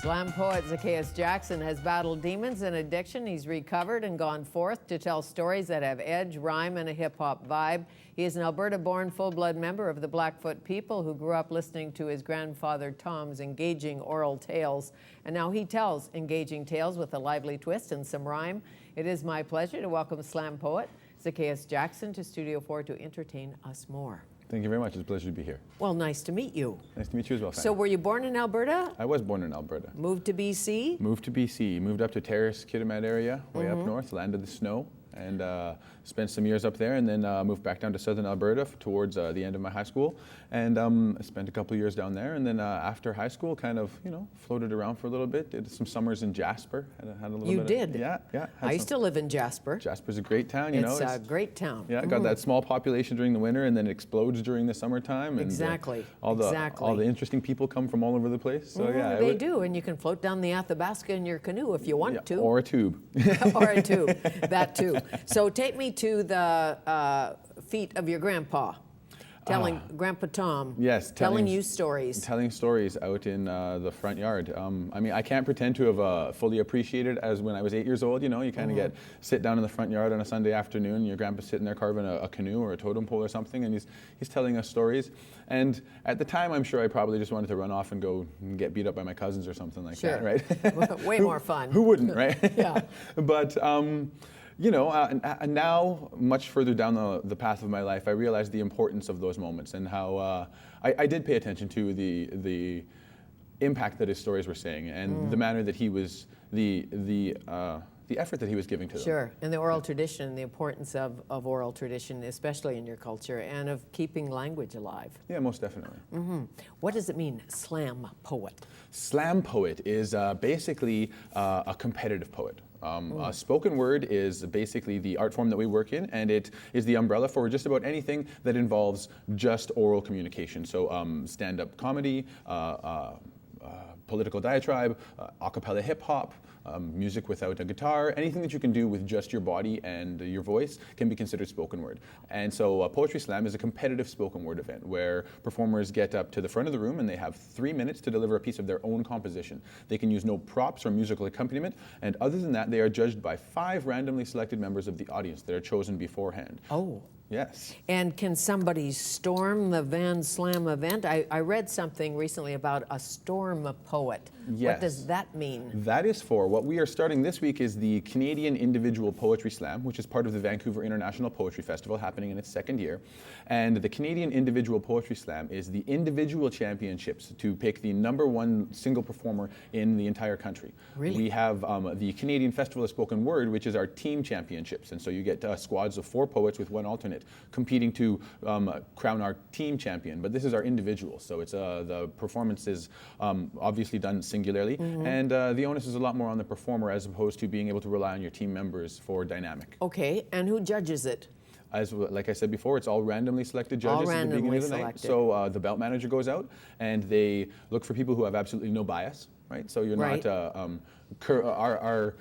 Slam poet Zaccheus Jackson has battled demons and addiction. He's recovered and gone forth to tell stories that have edge, rhyme, and a hip-hop vibe. He is an Alberta-born full-blood member of the Blackfoot people who grew up listening to his grandfather Tom's engaging oral tales. And now he tells engaging tales with a lively twist and some rhyme. It is my pleasure to welcome slam poet Zaccheus Jackson to Studio 4 to entertain us more. Thank you very much. It's a pleasure to be here. Well, nice to meet you. Nice to meet you as well, Fanny. So were you born in Alberta? I was born in Alberta. Moved to BC? Moved to BC. Moved up to Terrace, Kitimat area, way up north, land of the snow, and spent some years up there, and then moved back down to southern Alberta towards the end of my high school, and spent a couple of years down there, and then after high school, kind of, floated around for a little bit, did some summers in Jasper. Had a little You bit did? Yeah. I used to live in Jasper. Jasper's a great town, It's a great town. Yeah, got that small population during the winter, and then it explodes during the summertime. And, Exactly. all the interesting people come from all over the place. So They do, and you can float down the Athabasca in your canoe if you want to. Or a tube. Or a tube, that too. So take me to the feet of your grandpa, telling Grandpa Tom. Yes, telling you stories. Telling stories out in the front yard. I can't pretend to have fully appreciated as when I was 8 years old. You kind of sit down in the front yard on a Sunday afternoon, and your grandpa's sitting there carving a canoe or a totem pole or something, and he's telling us stories. And at the time, I'm sure I probably just wanted to run off and go and get beat up by my cousins or something like that, right? Way more fun. Who wouldn't, right? Yeah. But and now, much further down the path of my life, I realized the importance of those moments and how I did pay attention to the impact that his stories were saying and the manner that he was, the effort that he was giving to them. Sure, and the oral tradition, the importance of oral tradition, especially in your culture, and of keeping language alive. Yeah, most definitely. What does it mean, slam poet? Slam poet is basically a competitive poet. Spoken word is basically the art form that we work in, and it is the umbrella for just about anything that involves just oral communication. So stand-up comedy, political diatribe, a cappella hip-hop, music without a guitar, anything that you can do with just your body and your voice can be considered spoken word. And so Poetry Slam is a competitive spoken word event where performers get up to the front of the room and they have 3 minutes to deliver a piece of their own composition. They can use no props or musical accompaniment, and other than that, they are judged by 5 randomly selected members of the audience that are chosen beforehand. Oh. Yes. And can somebody storm the Van Slam event? I read something recently about a storm poet. Yes. What does that mean? That is for what we are starting this week is the Canadian Individual Poetry Slam, which is part of the Vancouver International Poetry Festival happening in its 2nd year. And the Canadian Individual Poetry Slam is the individual championships to pick the #1 single performer in the entire country. Really? We have the Canadian Festival of Spoken Word, which is our team championships. And so you get squads of 4 poets with 1 alternate competing to crown our team champion. But this is our individual. So it's the performance is obviously done singularly, and the onus is a lot more on the performer as opposed to being able to rely on your team members for dynamic. Okay, and who judges it? Like I said before, it's all randomly selected judges at the beginning of the night. So the belt manager goes out and they look for people who have absolutely no bias, right? So you're not, our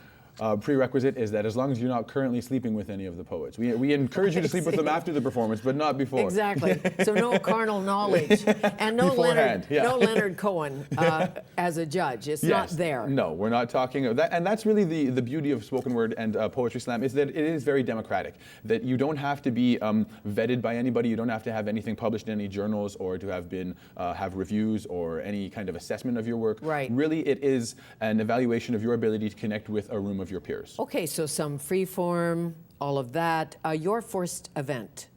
prerequisite is that as long as you're not currently sleeping with any of the poets. We encourage you to sleep with them after the performance, but not before. Exactly. So no carnal knowledge. And no Leonard Cohen as a judge. It's not there. No, we're not talking of that. And that's really the beauty of spoken word and Poetry Slam is that it is very democratic. That you don't have to be vetted by anybody. You don't have to have anything published in any journals or to have been have reviews or any kind of assessment of your work. Right. Really, it is an evaluation of your ability to connect with a room of your peers. Okay, so some free form, all of that. Your first event,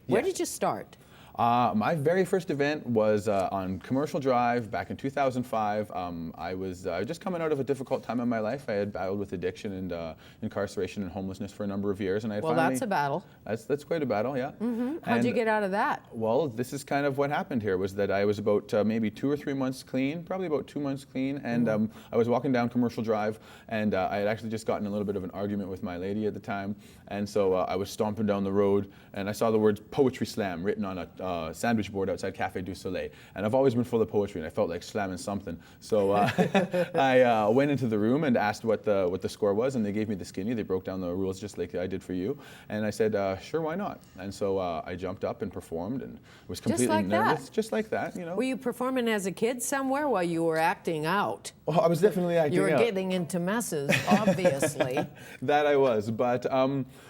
where did you start? My very first event was on Commercial Drive back in 2005. I was just coming out of a difficult time in my life. I had battled with addiction and incarceration and homelessness for a number of years. And I that's a battle. That's quite a battle, yeah. How'd you get out of that? Well, this is kind of what happened here, was that I was about maybe 2 or 3 months clean, probably about 2 months clean, and I was walking down Commercial Drive, and I had actually just gotten a little bit of an argument with my lady at the time, and so I was stomping down the road, and I saw the words Poetry Slam written on sandwich board outside Cafe du Soleil, and I've always been full of poetry, and I felt like slamming something. So I went into the room and asked what the score was, and they gave me the skinny. They broke down the rules just like I did for you, and I said, sure, why not? And so I jumped up and performed, and was completely nervous, just like that, you know. Were you performing as a kid somewhere while you were acting out? Well, I was definitely acting out. You were getting into messes, obviously. That I was, but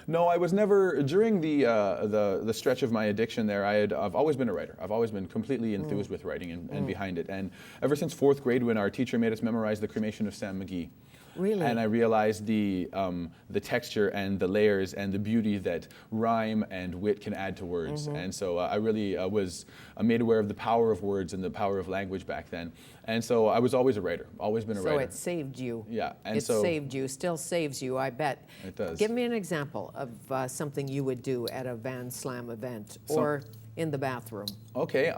no, I was never. During the stretch of my addiction there, I've always been a writer. I've always been completely enthused with writing and behind it. And ever since 4th grade, when our teacher made us memorize the cremation of Sam McGee. Really? And I realized the texture and the layers and the beauty that rhyme and wit can add to words. And so I really was made aware of the power of words and the power of language back then. And so I was always a writer, always been a writer. So it saved you. Yeah. And it saved you, still saves you, I bet. It does. Give me an example of something you would do at a Van Slam event or in the bathroom. Okay,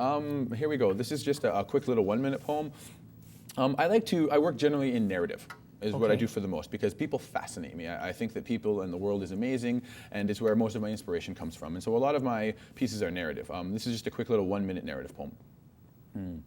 here we go. This is just a quick little 1-minute poem. I work generally in narrative. Is what I do for the most, because people fascinate me. I think that people and the world is amazing, and it's where most of my inspiration comes from. And so a lot of my pieces are narrative. This is just a quick little 1-minute narrative poem.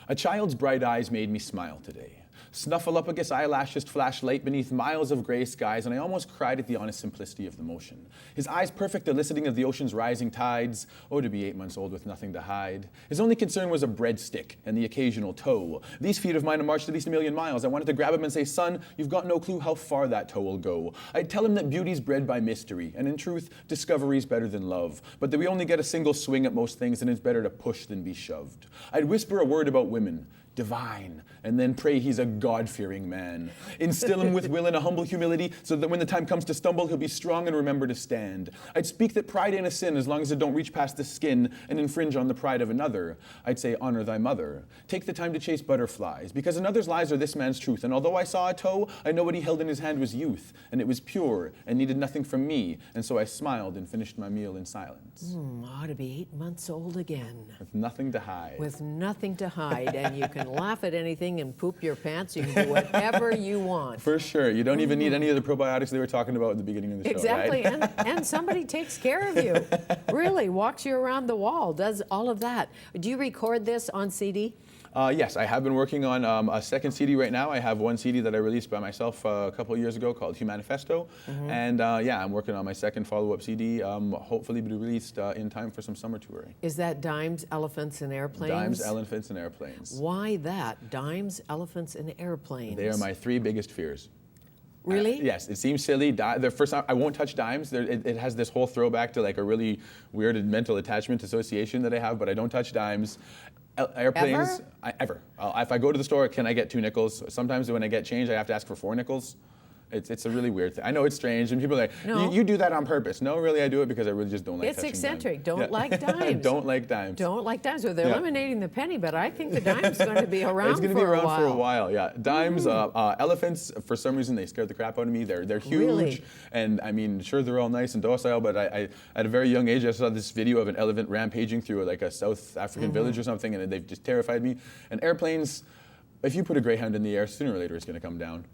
A child's bright eyes made me smile today. Snuffleupagus eyelashes flashed light beneath miles of gray skies, and I almost cried at the honest simplicity of the motion. His eyes perfect, eliciting of the ocean's rising tides. Oh, to be 8 months old with nothing to hide. His only concern was a breadstick and the occasional toe. These feet of mine have marched at least 1,000,000 miles. I wanted to grab him and say, son, you've got no clue how far that toe will go. I'd tell him that beauty's bred by mystery, and in truth, discovery's better than love, but that we only get a single swing at most things, and it's better to push than be shoved. I'd whisper a word about women, divine, and then pray he's a God-fearing man. Instill him with will and a humble humility, so that when the time comes to stumble, he'll be strong and remember to stand. I'd speak that pride ain't a sin as long as it don't reach past the skin and infringe on the pride of another. I'd say, honor thy mother. Take the time to chase butterflies, because another's lies are this man's truth, and although I saw a toe, I know what he held in his hand was youth, and it was pure, and needed nothing from me, and so I smiled and finished my meal in silence. Ought to be 8 months old again. With nothing to hide. With nothing to hide, and you can laugh at anything and poop your pants. You can do whatever you want. For sure. You don't even need any of the probiotics they were talking about at the beginning of the show, exactly. right? and somebody takes care of you. Really, walks you around the wall, does all of that. Do you record this on CD? Yes, I have been working on a second CD right now. I have one CD that I released by myself a couple of years ago called Humanifesto. And yeah, I'm working on my second follow-up CD, hopefully be released in time for some summer touring. Is that Dimes, Elephants, and Airplanes? Dimes, Elephants, and Airplanes. Why that? Dimes, Elephants, and Airplanes. They are my 3 biggest fears. Really? Yes, it seems silly. The first time I won't touch dimes. It has this whole throwback to like a really weird mental attachment association that I have, but I don't touch dimes. Airplanes, Ever? If I go to the store, can I get 2 nickels? Sometimes when I get change, I have to ask for 4 nickels. It's a really weird thing. I know it's strange, and people are like, No. you do that on purpose. No, really, I do it because I really just don't like It's touching eccentric. dimes. Don't like dimes. Don't like dimes. Don't like dimes. Well, they're eliminating the penny, but I think the dime's going to be around It's going to be around for a while, yeah. Dimes, elephants, for some reason, they scared the crap out of me. They're huge, Really? and I mean, sure, they're all nice and docile, but I at a very young age, I saw this video of an elephant rampaging through like a South African village or something, and they've just terrified me. And airplanes, if you put a Greyhound in the air, sooner or later it's going to come down.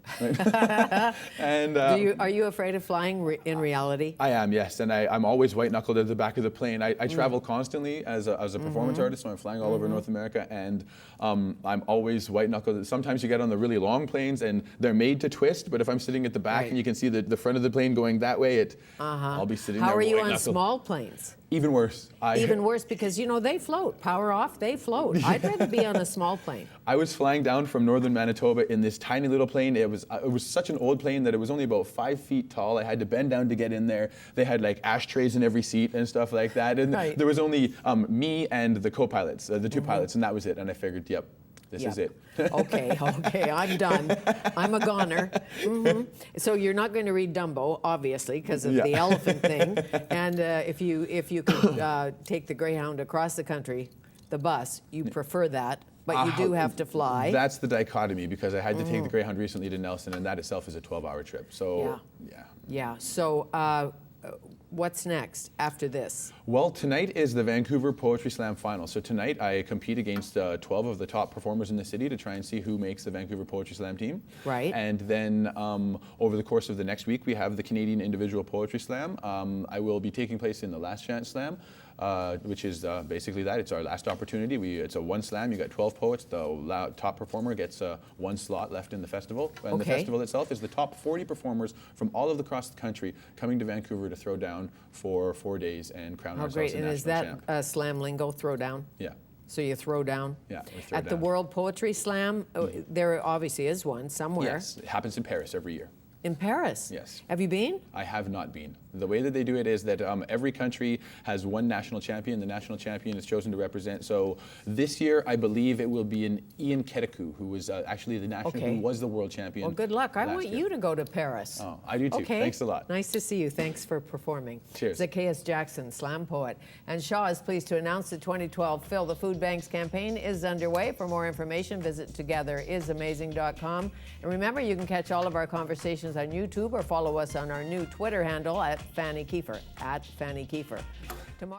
And Are you afraid of flying in reality? I am, yes, and I'm always white-knuckled at the back of the plane. I travel constantly as a performance artist, so I'm flying all over North America, and I'm always white-knuckled. Sometimes you get on the really long planes, and they're made to twist, but if I'm sitting at the back and you can see the front of the plane going that way, I'll be sitting there How are you on white-knuckled. small planes? Even worse. Even worse because, you know, they float. Power off, they float. I'd rather be on a small plane. I was flying down from northern Manitoba in this tiny little plane. It was such an old plane that it was only about 5 feet tall. I had to bend down to get in there. They had like ashtrays in every seat and stuff like that. And there was only me and the co-pilots, the 2 pilots, and that was it. And I figured, yep, this is it. Okay, I'm done. I'm a goner. So you're not going to read Dumbo, obviously, because of the elephant thing. And if you could take the Greyhound across the country, the bus, you prefer that. But you do have to fly. That's the dichotomy, because I had to take the Greyhound recently to Nelson, and that itself is a 12-hour trip. So, Yeah. So what's next after this? Well, tonight is the Vancouver Poetry Slam final. So tonight I compete against 12 of the top performers in the city to try and see who makes the Vancouver Poetry Slam team. Right. And then over the course of the next week, we have the Canadian Individual Poetry Slam. I will be taking place in the Last Chance Slam. which is basically that. It's our last opportunity. It's a one slam. You got 12 poets. The top performer gets one slot left in the festival. And the festival itself is the top 40 performers from all of across the country coming to Vancouver to throw down for 4 days and crown ourselves a national champ. And is that slam lingo, throw down? Yeah. So you throw down? Yeah, we throw At down. the World Poetry Slam, there obviously is one somewhere. Yes, it happens in Paris every year. In Paris? Yes. Have you been? I have not been. The way that they do it is that every country has one national champion. The national champion is chosen to represent. So this year, I believe it will be an Ian Ketiku, who was actually the national, who was the world champion. Well, good luck. I want you to go to Paris. Oh, I do too. Okay. Thanks a lot. Nice to see you. Thanks for performing. Cheers. Zaccheus Jackson, slam poet. And Shaw is pleased to announce the 2012 Fill the Food Banks campaign is underway. For more information, visit togetherisamazing.com. And remember, you can catch all of our conversations on YouTube or follow us on our new Twitter handle at Fanny Kiefer,